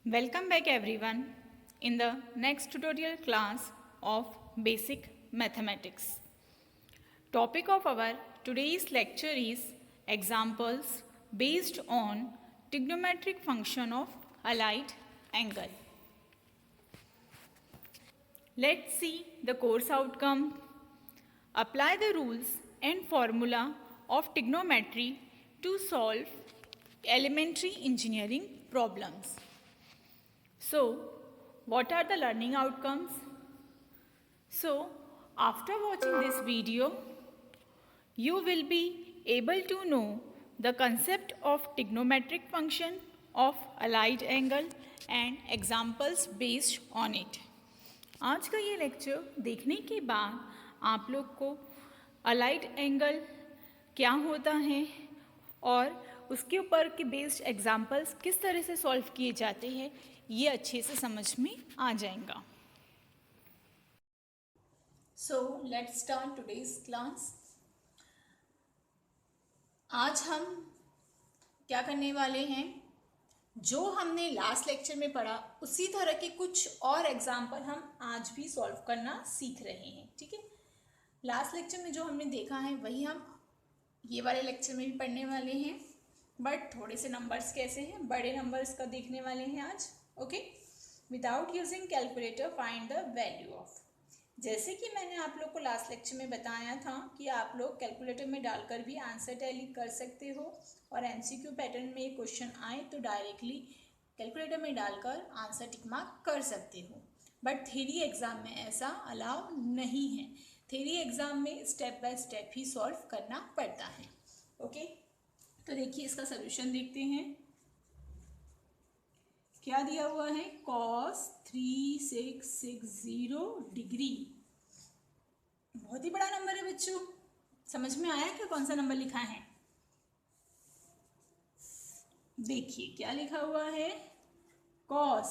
Welcome back everyone in the next tutorial class of Basic Mathematics. Topic of our today's lecture is examples based on trigonometric function of allied angle. Let's see the course outcome. Apply the rules and formula of trigonometry to solve elementary engineering problems. So, what are the learning outcomes? So, after watching this video, you will be able to know the concept of trigonometric function of allied angle and examples based on it. आज का ये lecture देखने के बाद आप लोग को allied angle क्या होता है और उसके ऊपर के बेस्ड एग्जाम्पल्स किस तरह से सॉल्व किए जाते हैं ये अच्छे से समझ में आ जाएगा. So let's start today's class. आज हम क्या करने वाले हैं, जो हमने लास्ट लेक्चर में पढ़ा उसी तरह के कुछ और एग्जाम्पल हम आज भी सॉल्व करना सीख रहे हैं. ठीक है, लास्ट लेक्चर में जो हमने देखा है वही हम ये वाले लेक्चर में भी पढ़ने वाले हैं, बट थोड़े से नंबर्स कैसे हैं, बड़े नंबर्स का देखने वाले हैं आज. Okay, without using calculator find the value of. जैसे कि मैंने आप लोग को लास्ट लेक्चर में बताया था कि आप लोग कैलकुलेटर में डालकर भी आंसर टैली कर सकते हो और एमसीक्यू पैटर्न में ये क्वेश्चन आए तो डायरेक्टली कैलकुलेटर में डालकर आंसर टिक मार्क कर सकते हो. बट थ्योरी एग्ज़ाम में ऐसा अलाउ नहीं है. थ्योरी एग्ज़ाम में step by step he solve करना पड़ता है. ओके, तो देखिए इसका सोल्यूशन देखते हैं. क्या दिया हुआ है, cos 3660 डिग्री. बहुत ही बड़ा नंबर है बच्चों. समझ में आया क्या कौन सा नंबर लिखा है? देखिए क्या लिखा हुआ है, cos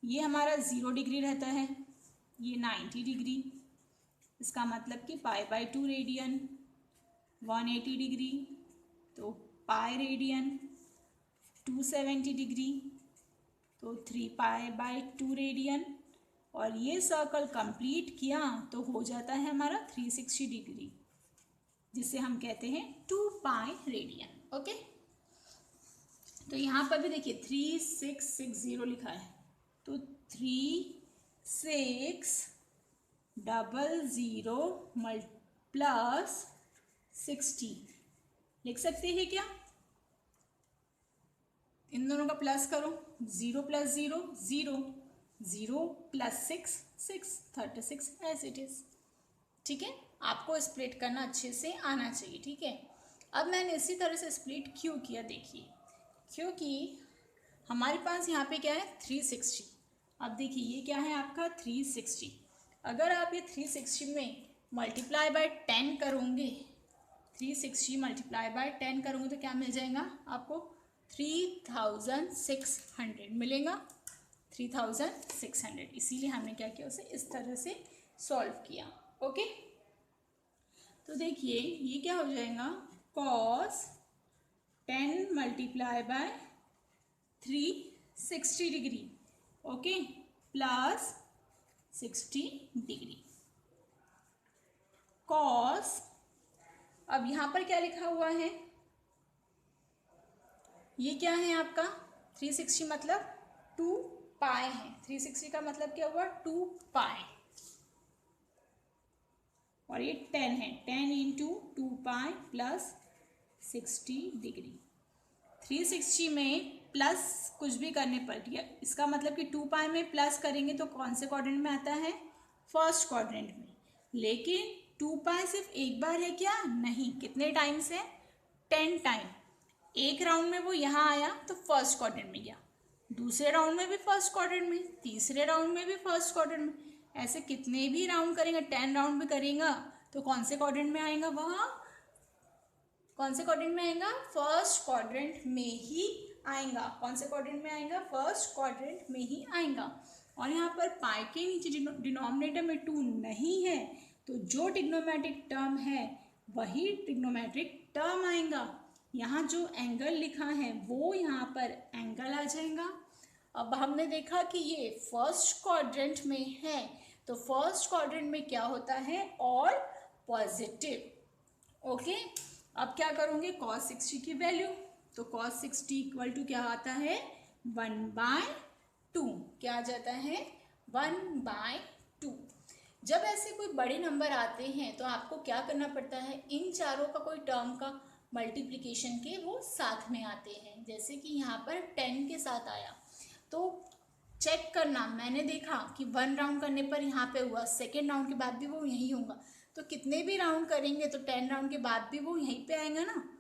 ये हमारा 0 डिग्री रहता है, ये 90 डिग्री. इसका मतलब कि π/2 रेडियन. 180 डिग्री तो पाई रेडियन. 270 डिग्री तो 3π/2 रेडियन. और ये सर्कल कंप्लीट किया तो हो जाता है हमारा 360 डिग्री, जिसे हम कहते हैं 2π रेडियन. ओके, तो यहाँ पर भी देखिए 3660 लिखा है, तो 3600 प्लस 60 लिख सकते हैं क्या? इन दोनों का प्लस करो, 0 + 0 0, 0 + 6 6, 36 एज इट इज. ठीक है, आपको स्प्लिट करना अच्छे से आना चाहिए. ठीक है, अब मैंने इसी तरह से स्प्लिट क्यों किया, देखिए क्योंकि हमारे पास यहाँ पे क्या है 360. अब देखिए ये क्या है आपका 360. अगर आप ये 360 में मल्टीप्लाई बाय 10 करोगे, 360 मल्टीप्लाई बाय 10 करोगे तो क्या मिल जाएगा आपको, 3600 मिलेगा. 3600, इसीलिए हमने क्या किया, उसे इस तरह से सॉल्व किया. ओके, तो देखिए ये क्या हो जाएगा, cos 10 multiply by 360 degree. Okay, plus 60 degree. cos, अब यहाँ पर क्या लिखा हुआ है, ये क्या है आपका 360 मतलब 2π है. 360 का मतलब क्या हुआ 2π, और ये 10 है, 10 × 2π प्लस 60 डिग्री. 360 में प्लस कुछ भी करने पर, इसका मतलब कि 2π में प्लस करेंगे तो कौन से क्वाड्रेंट में आता है, फर्स्ट क्वाड्रेंट में. लेकिन 2π सिर्फ एक बार है क्या, नहीं, कितने टाइम्स है, 10 टाइम. एक राउंड में वो यहाँ आया तो फर्स्ट क्वाड्रेंट में गया, दूसरे राउंड में भी फर्स्ट क्वाड्रेंट में, तीसरे राउंड में भी फर्स्ट क्वाड्रेंट में. ऐसे कितने भी राउंड करेंगे, 10 राउंड भी करेगा तो कौन से क्वाड्रेंट में आएगा, वह कौन से क्वाड्रेंट में आएगा, फर्स्ट क्वाड्रेंट में ही आएगा. कौन से क्वाड्रेंट में आएगा, फर्स्ट क्वाड्रेंट में ही आएगा. और यहाँ पर पाई के नीचे डिनोमिनेटर में 2 नहीं है, तो जो ट्रिग्नोमेट्रिक टर्म है वही ट्रिग्नोमेट्रिक टर्म आएगा. यहाँ जो एंगल लिखा है वो यहाँ पर एंगल आ जाएगा। अब हमने देखा कि ये फर्स्ट क्वाड्रेंट में है, तो फर्स्ट क्वाड्रेंट में क्या होता है, ऑल पॉजिटिव। ओके, अब क्या करोगे, cos 60 की वैल्यू, तो cos 60 इक्वल टू क्या आता है, 1/2। क्या आ जाता है, 1/2। जब ऐसे कोई बड़े नंबर आते हैं तो आपको क्या करना पड़ता है, इन चारों का कोई टर्म का मल्टीप्लिकेशन के वो साथ में आते हैं। जैसे कि यहाँ पर 10 के साथ आया, तो चेक करना, मैंने देखा कि 1 राउंड करने पर यहाँ पे हुआ, सेकेंड राउंड के बाद भी वो यहीं होगा, तो कितने भी राउंड करेंगे तो 10 राउंड के बाद भी वो यहीं पे आएगा ना।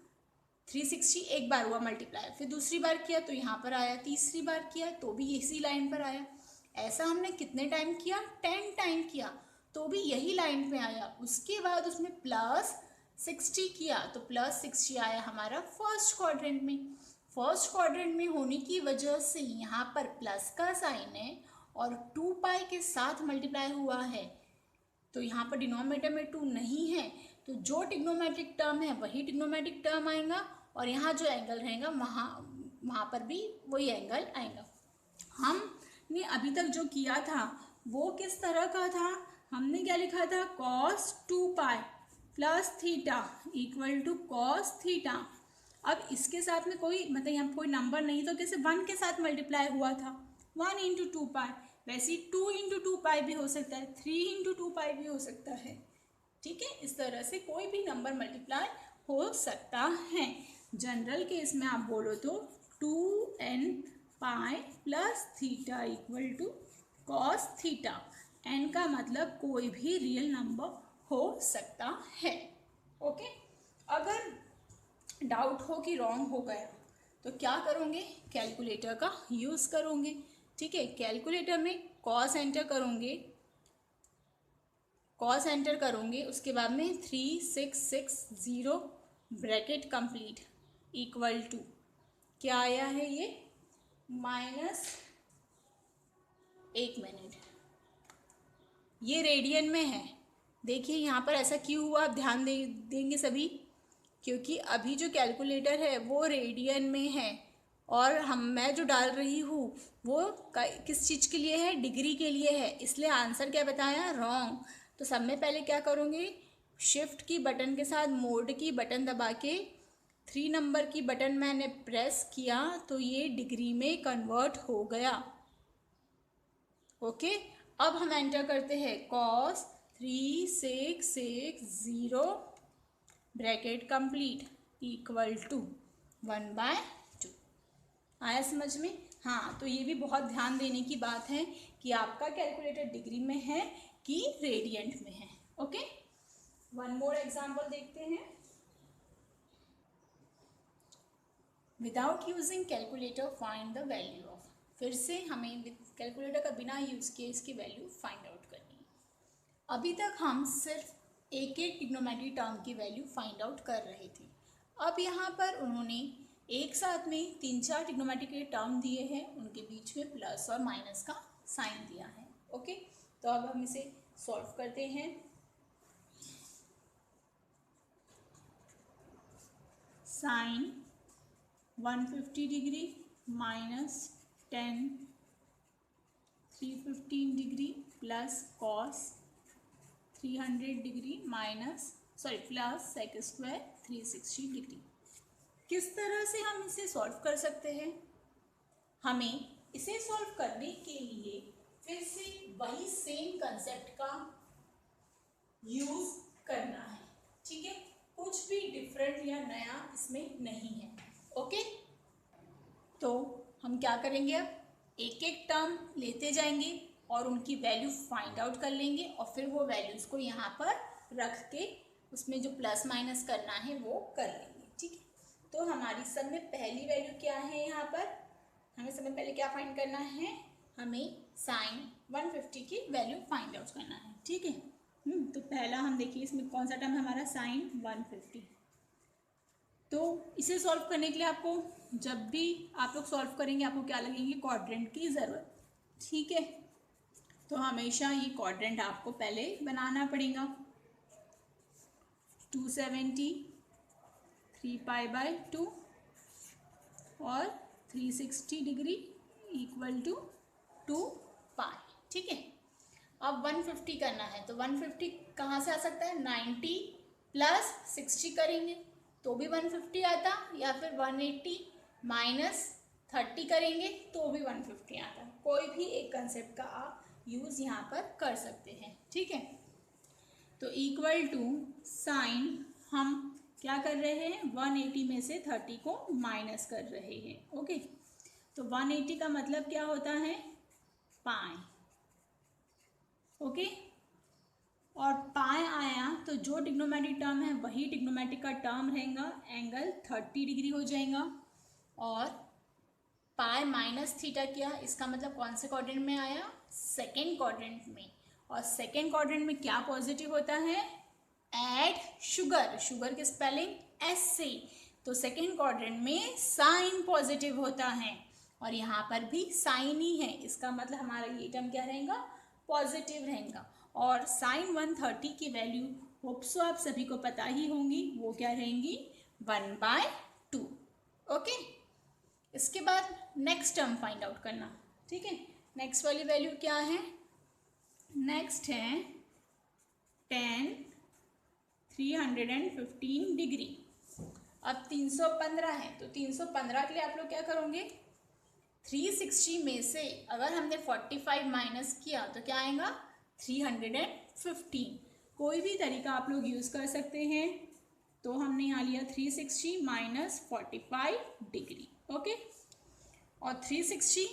360 एक बार हुआ मल्टीप्लाई, फिर दूसरी बार किया तो यहाँ पर आया, तीसरी बार किया तो भी इसी लाइन पर आया। ऐसा हमने कितने टाइम किया, 10 टाइम किया तो भी यही लाइन पे आया। उसके बाद उसमें +60 किया तो +60 आया हमारा फर्स्ट क्वाड्रेंट में। फर्स्ट क्वाड्रेंट में होने की वजह से यहाँ पर प्लस का साइन है और 2π के साथ मल्टीप्लाई हुआ है, तो यहाँ पर डिनोमिनेटर में 2 नहीं है, तो जो ट्रिग्नोमेट्रिक टर्म है वही ट्रिग्नोमेट्रिक टर्म आएगा, और यहाँ जो एंगल रहेगा वहाँ पर भी वही एंगल आएगा। हमने अभी तक जो किया था वो किस तरह का था, हमने क्या लिखा था, cos 2π + theta equal to cos theta. अब इसके साथ में कोई मतलब यहाँ कोई नंबर नहीं, तो कैसे 1 के साथ मल्टीप्लाई हुआ था, 1 × 2π, वैसे 2 × 2π भी हो सकता है, 3 × 2π भी हो सकता है। ठीक है, इस तरह से कोई भी नंबर मल्टीप्लाई हो सकता है। जनरल केस में आप बोलो तो 2nπ + theta equal to cos theta. n का मतलब कोई भी रियल नंबर हो सकता है। ओके, अगर डाउट हो कि रॉन्ग हो गया तो क्या करोगे, कैलकुलेटर का यूज़ करोगे। ठीक है, कैलकुलेटर में cos एंटर करोगे, cos एंटर करोगे, उसके बाद में 3660 ब्रैकेट कंप्लीट इक्वल टू क्या आया है ये, -1 मिनट। ये रेडियन में है। देखिए यहाँ पर ऐसा क्यों हुआ, आप ध्यान देंगे सभी, क्योंकि अभी जो कैलकुलेटर है वो रेडियन में है, और मैं जो डाल रही हूँ वो किस चीज़ के लिए है, डिग्री के लिए है, इसलिए आंसर क्या बताया, रॉन्ग। तो सब में पहले क्या करूँगी, शिफ्ट की बटन के साथ मोड की बटन दबा के 3 नंबर की बटन मैंने प्रेस किया तो ये डिग्री में कन्वर्ट हो गया। ओके, अब हम एंटर करते हैं cos 3660 bracket complete equal to 1/2। आया समझ में? हाँ, तो ये भी बहुत ध्यान देने की बात है कि आपका कैलकुलेटर डिग्री में है कि रेडियंट में है। ओके, वन मोर एग्जाम्पल देखते हैं। Without using calculator find the value of, फिर से हमें कैलकुलेटर का बिना यूज़ किए इसकी वैल्यू फाइंड आउट करनी है। अभी तक हम सिर्फ एक एक ट्रिग्नोमेट्री टर्म की वैल्यू फाइंड आउट कर रहे थे। अब यहाँ पर उन्होंने एक साथ में 3-4 ट्रिग्नोमेट्री के टर्म दिए हैं, उनके बीच में प्लस और माइनस का साइन दिया है। ओके, तो अब हम इसे सॉल्व करते हैं। Sine 150 degree -tan 315 degree plus cos 300 degree plus sec square 360 degree. किस तरह से हम इसे सॉल्व कर सकते हैं? हमें इसे सॉल्व करने के लिए फिर से वही सेम कंसेप्ट का यूज करना है। ठीक है, कुछ भी डिफरेंट या नया इसमें नहीं है। ओके, तो हम क्या करेंगे, अब एक एक टर्म लेते जाएंगे और उनकी वैल्यू फाइंड आउट कर लेंगे, और फिर वो वैल्यूज़ को यहाँ पर रख के उसमें जो प्लस माइनस करना है वो कर लेंगे। ठीक है, तो हमारी सब में पहली वैल्यू क्या है, यहाँ पर हमें सब में पहले क्या फाइंड करना है, हमें साइन 150 की वैल्यू फाइंड आउट करना है। ठीक है, तो पहला हम देखिए इसमें कौन सा टर्म है हमारा, साइन 150। तो इसे सॉल्व करने के लिए आपको, जब भी आप लोग सॉल्व करेंगे आपको क्या लगेंगे, क्वाड्रेंट की ज़रूरत। ठीक है, तो हमेशा ये क्वाड्रेंट आपको पहले बनाना पड़ेगा। 270, 3π/2 और 360 डिग्री इक्वल टू 2π। ठीक है, अब 150 करना है तो 150 कहाँ से आ सकता है, 90 प्लस 60 करेंगे तो भी 150 आता, या फिर 180 माइनस 30 करेंगे तो भी 150 आता। कोई भी एक कंसेप्ट का आप यूज़ यहाँ पर कर सकते हैं। ठीक है, तो इक्वल टू साइन हम क्या कर रहे हैं, 180 में से 30 को माइनस कर रहे हैं। ओके, तो 180 का मतलब क्या होता है, पाई। ओके, और पाई आया तो जो ट्रिग्नोमेट्रिक टर्म है वही ट्रिग्नोमेट्रिक का टर्म रहेगा, एंगल 30 डिग्री हो जाएगा। और पाई माइनस थीटा किया, इसका मतलब कौन से क्वाड्रेंट में आया, सेकेंड क्वाड्रेंट में। और सेकेंड क्वाड्रेंट में क्या पॉजिटिव होता है, एड शुगर, शुगर की स्पेलिंग एस से, तो सेकेंड क्वाड्रेंट में साइन पॉजिटिव होता है और यहाँ पर भी साइन ही है, इसका मतलब हमारा ये टर्म क्या रहेगा, पॉजिटिव रहेगा। और साइन 130 की वैल्यू होप्सो आप सभी को पता ही होंगी, वो क्या रहेंगी, 1/2। ओके, इसके बाद नेक्स्ट टर्म फाइंड आउट करना। ठीक है, नेक्स्ट वाली वैल्यू क्या है, नेक्स्ट है 10 315 डिग्री। अब 315 है तो 315 के लिए आप लोग क्या करोगे, 360 में से अगर हमने 45 माइनस किया तो क्या आएगा, 315। कोई भी तरीका आप लोग यूज़ कर सकते हैं। तो हमने यहाँ लिया 360 माइनस 45 डिग्री। ओके, और 360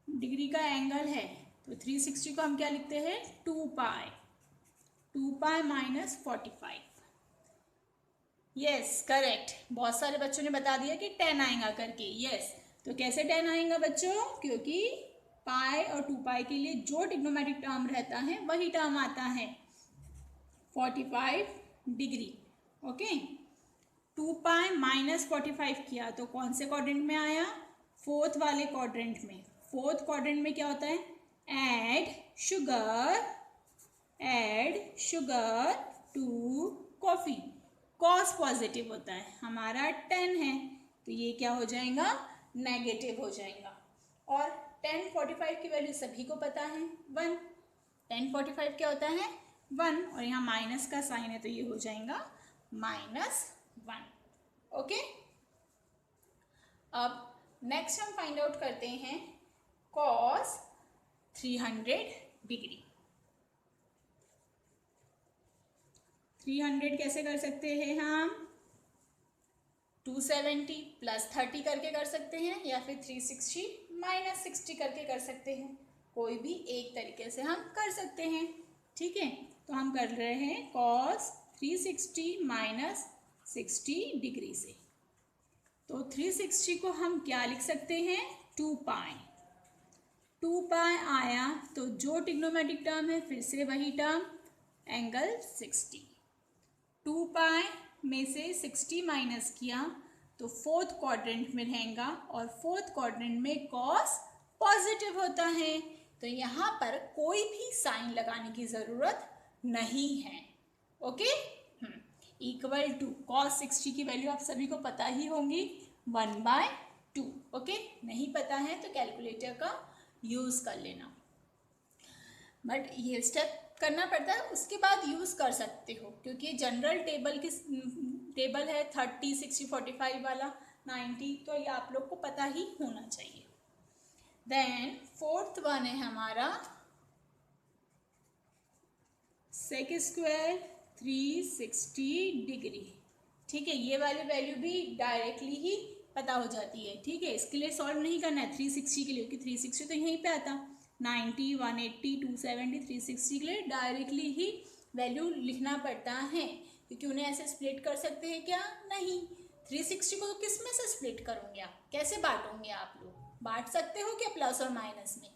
डिग्री का एंगल है तो 360 को हम क्या लिखते हैं, 2π माइनस 45। यस करेक्ट, बहुत सारे बच्चों ने बता दिया कि 10 आएगा करके। यस, तो कैसे 10 आएगा बच्चों, क्योंकि पाई और 2π के लिए जो ट्रिग्नोमेट्रिक टर्म रहता है वही टर्म आता है, 45 डिग्री। ओके, 2π माइनस 45 किया तो कौन से क्वाड्रेंट में आया, फोर्थ वाले क्वाड्रेंट में। फोर्थ क्वाड्रेंट में क्या होता है, add sugar to coffee, cos positive होता है, हमारा 10 है तो ये क्या हो जाएगा, नेगेटिव हो जाएगा। और 10 45 की वैल्यू सभी को पता है 1, 10 45 क्या होता है 1, और यहाँ माइनस का साइन है तो ये हो जाएगा -1। ओके, अब नेक्स्ट हम फाइंड आउट करते हैं cos 300 डिग्री। 300 कैसे कर सकते हैं हम, 270 प्लस 30 करके कर सकते हैं, या फिर 360 माइनस 60 करके कर सकते हैं। कोई भी एक तरीके से हम कर सकते हैं। ठीक है, तो हम कर रहे हैं cos 360 माइनस 60 डिग्री से। तो 360 को हम क्या लिख सकते हैं, 2π। 2π आया तो जो ट्रिग्नोमेट्रिक टर्म है फिर से वही टर्म, एंगल 60। 2π में से 60 माइनस किया तो फोर्थ क्वाड्रेंट में रहेगा, और फोर्थ क्वाड्रेंट में cos पॉजिटिव होता है तो यहाँ पर कोई भी साइन लगाने की ज़रूरत नहीं है। ओके, इक्वल टू cos 60 की वैल्यू आप सभी को पता ही होंगी, 1/2। ओके, नहीं पता है तो कैलकुलेटर का यूज़ कर लेना, बट ये स्टेप करना पड़ता है, उसके बाद यूज़ कर सकते हो क्योंकि जनरल टेबल है 30 60 45 वाला 90, तो ये आप लोग को पता ही होना चाहिए। देन फोर्थ वन है हमारा सेक स्क्वायर 360 डिग्री। ठीक है, ये वाली वैल्यू भी डायरेक्टली ही पता हो जाती है। ठीक है, इसके लिए सॉल्व नहीं करना है 360 के लिए, क्योंकि 360 तो यहीं पे आता, 90 180 270 360 के लिए डायरेक्टली ही वैल्यू लिखना पड़ता है, क्योंकि उन्हें ऐसे स्प्लिट कर सकते हैं क्या, नहीं। 360 को तो किस में से स्प्लिट करोगे आप, कैसे बांटोगे आप लोग, बांट सकते हो क्या प्लस और माइनस में,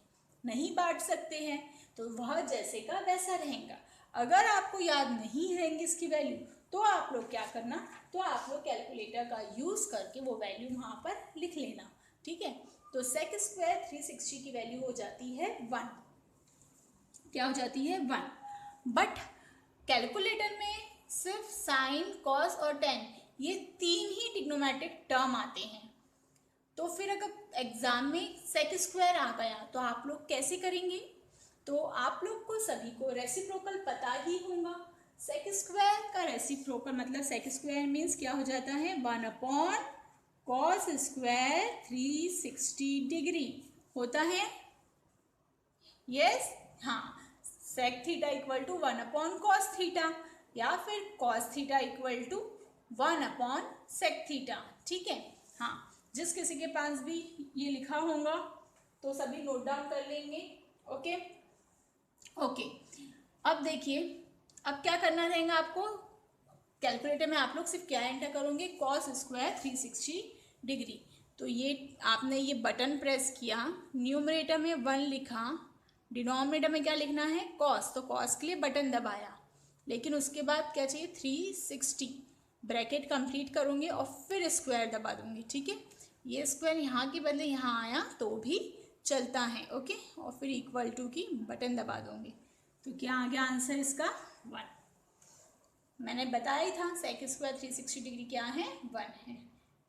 नहीं बांट सकते हैं, तो वह जैसे का वैसा रहेगा। अगर आपको याद नहीं रहेंगी इसकी वैल्यू तो आप लोग क्या करना, तो आप लोग कैलकुलेटर का यूज़ करके वो वैल्यू वहाँ पर लिख लेना। ठीक है, तो सेक स्क्वायर 360 की वैल्यू हो जाती है 1, क्या हो जाती है 1। बट कैलकुलेटर में सिर्फ साइन कॉस और टेन ये 3 ही ट्रिग्नोमेट्रिक टर्म आते हैं। तो फिर अगर एग्जाम में सेक स्क्वायर आ गया तो आप लोग कैसे करेंगे? तो आप लोग को सभी को रेसिप्रोकल पता ही होगा। सेक स्क्वायर का रेसिप्रोकल मतलब सेक स्क्वायर मीन्स क्या हो जाता है? 1 cos स्क्वायर 360 डिग्री होता है। यस, हाँ, sec theta equal to 1 cos theta या फिर cos theta equal to 1 sec theta. ठीक है, हाँ, जिस किसी के पास भी ये लिखा होगा तो सभी नोट डाउन कर लेंगे। ओके ओके, अब देखिए, अब क्या करना रहेगा आपको? कैलकुलेटर में आप लोग सिर्फ क्या एंटर करोगे? cos square 360 degree. तो ये आपने ये बटन प्रेस किया, न्यूमरेटर में 1 लिखा, डिनोमिनेटर में क्या लिखना है? cos, तो cos के लिए बटन दबाया, लेकिन उसके बाद क्या चाहिए? 360 ब्रैकेट कंप्लीट करूँगी और फिर स्क्वायर दबा दूँगी। ठीक है, ये स्क्वायर यहाँ के बदले यहाँ आया तो भी चलता है। ओके, और फिर इक्वल टू की बटन दबा दूँगी। तो क्या आ गया आंसर इसका? 1। मैंने बताया ही था सेक स्क्वायर 360 डिग्री क्या है? 1 है।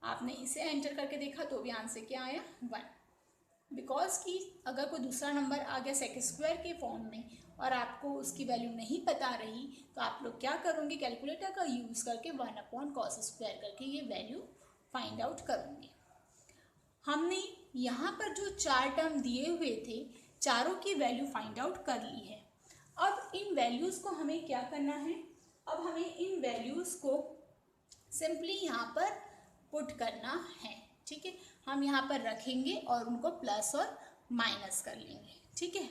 आपने इसे एंटर करके देखा तो भी आंसर क्या आया? 1। बिकॉज कि अगर कोई दूसरा नंबर आ गया सेक स्क्वायर के फॉर्म में और आपको उसकी वैल्यू नहीं पता रही तो आप लोग क्या करोगे? कैलकुलेटर का यूज़ करके 1 cos स्क्वायर करके ये वैल्यू फाइंड आउट करोगे। हमने यहाँ पर जो 4 टर्म दिए हुए थे, चारों की वैल्यू फाइंड आउट कर ली है। अब इन वैल्यूज़ को हमें क्या करना है? अब हमें इन वैल्यूज़ को सिंपली यहाँ पर पुट करना है। ठीक है, हम यहाँ पर रखेंगे और उनको प्लस और माइनस कर लेंगे। ठीक है,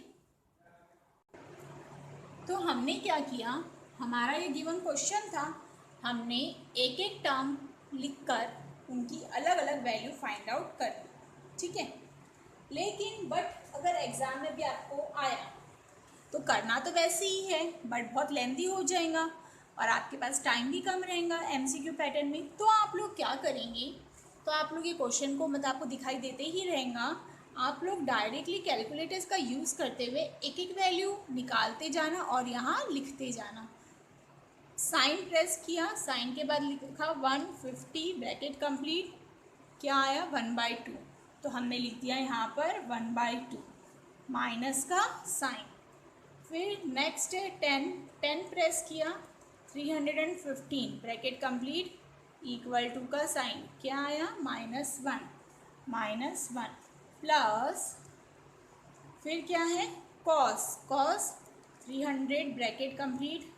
तो हमने क्या किया? हमारा ये गिवन क्वेश्चन था, हमने एक एक टर्म लिखकर उनकी अलग अलग वैल्यू फाइंड आउट कर ली। ठीक है, लेकिन बट अगर एग्ज़ाम में भी आपको आया तो करना तो वैसे ही है, बट बहुत लेंदी हो जाएगा और आपके पास टाइम भी कम रहेगा एमसीक्यू पैटर्न में। तो आप लोग क्या करेंगे? तो आप लोग ये क्वेश्चन को मतलब आपको दिखाई देते ही रहेगा, आप लोग डायरेक्टली कैलकुलेटर्स का यूज़ करते हुए एक एक वैल्यू निकालते जाना और यहाँ लिखते जाना। साइन प्रेस किया, साइन के बाद लिखा 150 ब्रैकेट कंप्लीट, क्या आया? 1/2। तो हमने लिख दिया यहाँ पर 1/2 माइनस का साइन। फिर नेक्स्ट है 10 प्रेस किया, 315 ब्रैकेट कंप्लीट इक्वल टू का साइन, क्या आया? -1 प्लस फिर क्या है? कॉस 300 ब्रैकेट कंप्लीट,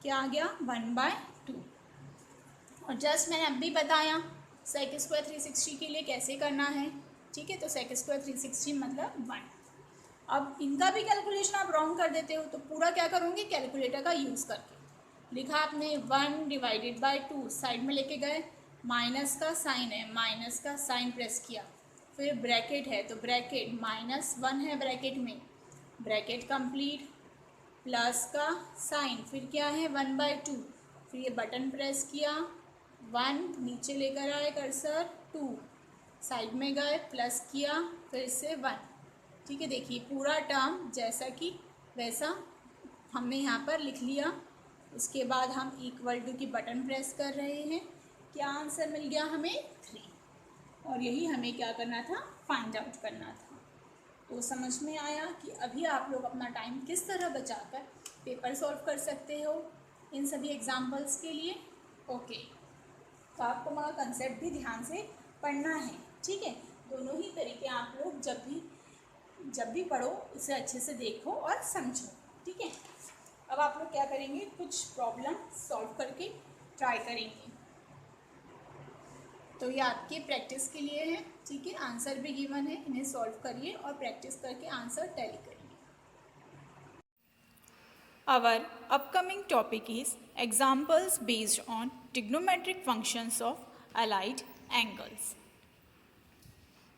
क्या आ गया? 1/2। और जस्ट मैंने अब भी बताया सेक स्क्वायर 360 के लिए कैसे करना है। ठीक है, तो सेक स्क्वायर 360 मतलब 1। अब इनका भी कैलकुलेशन आप रॉन्ग कर देते हो तो पूरा क्या करोगे? कैलकुलेटर का यूज़ करके लिखा आपने 1/2, साइड में लेके गए, माइनस का साइन है, माइनस का साइन प्रेस किया, फिर ब्रैकेट है तो ब्रैकेट -1 है ब्रैकेट में, ब्रैकेट कंप्लीट, प्लस का साइन, फिर क्या है? 1/2, फिर ये बटन प्रेस किया, 1 नीचे लेकर आए कर्सर, 2 साइड में गए, प्लस किया, फिर से 1। ठीक है, देखिए पूरा टर्म जैसा कि वैसा हमने यहाँ पर लिख लिया। उसके बाद हम इक्वल टू की बटन प्रेस कर रहे हैं, क्या आंसर मिल गया हमें? 3। और यही हमें क्या करना था? फाइंड आउट करना था। तो समझ में आया कि अभी आप लोग अपना टाइम किस तरह बचाकर पेपर सॉल्व कर सकते हो इन सभी एग्जाम्पल्स के लिए। ओके, तो आपको हमारा कंसेप्ट भी ध्यान से पढ़ना है। ठीक है, दोनों ही तरीके आप लोग जब भी पढ़ो उसे अच्छे से देखो और समझो। ठीक है, अब आप लोग क्या करेंगे? कुछ प्रॉब्लम सॉल्व करके ट्राई करेंगे। तो ये आपके प्रैक्टिस के लिए है। ठीक है, आंसर भी गिवन है, इन्हें सॉल्व करिए और प्रैक्टिस करके आंसर टैली करिए। Our upcoming topic is examples based on trigonometric functions of allied angles.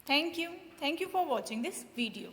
Thank you for watching this video.